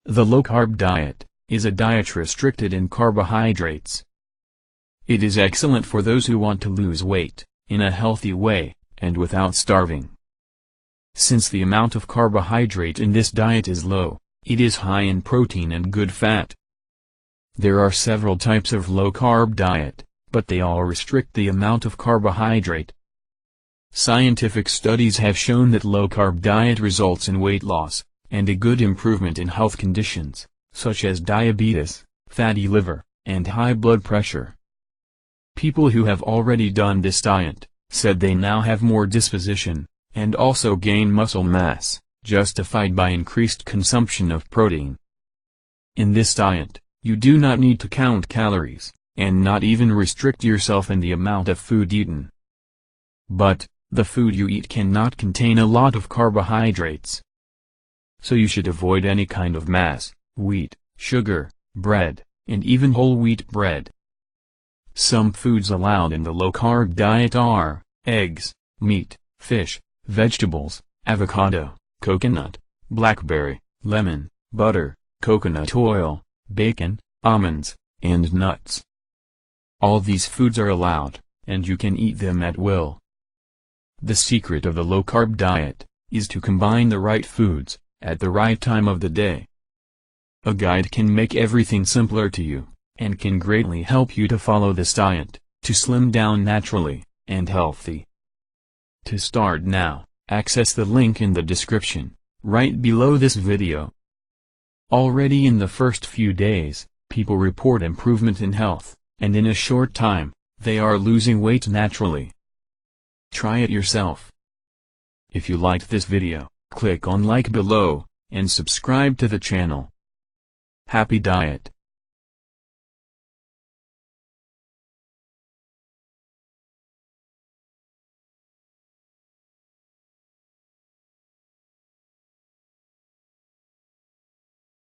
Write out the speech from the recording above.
The low-carb diet is a diet restricted in carbohydrates. It is excellent for those who want to lose weight, in a healthy way, and without starving. Since the amount of carbohydrate in this diet is low, it is high in protein and good fat. There are several types of low-carb diet, but they all restrict the amount of carbohydrate. Scientific studies have shown that low-carb diet results in weight loss, and a good improvement in health conditions, such as diabetes, fatty liver, and high blood pressure. People who have already done this diet said they now have more disposition, and also gain muscle mass, justified by increased consumption of protein. In this diet, you do not need to count calories, and not even restrict yourself in the amount of food eaten. But, the food you eat cannot contain a lot of carbohydrates. So you should avoid any kind of mass, wheat, sugar, bread, and even whole wheat bread. Some foods allowed in the low-carb diet are eggs, meat, fish, vegetables, avocado, coconut, blackberry, lemon, butter, coconut oil, bacon, almonds, and nuts. All these foods are allowed, and you can eat them at will. The secret of the low-carb diet is to combine the right foods at the right time of the day. A guide can make everything simpler to you, and can greatly help you to follow this diet, to slim down naturally, and healthy. To start now, access the link in the description, right below this video. Already in the first few days, people report improvement in health, and in a short time, they are losing weight naturally. Try it yourself. If you liked this video, click on like below, and subscribe to the channel. Happy diet!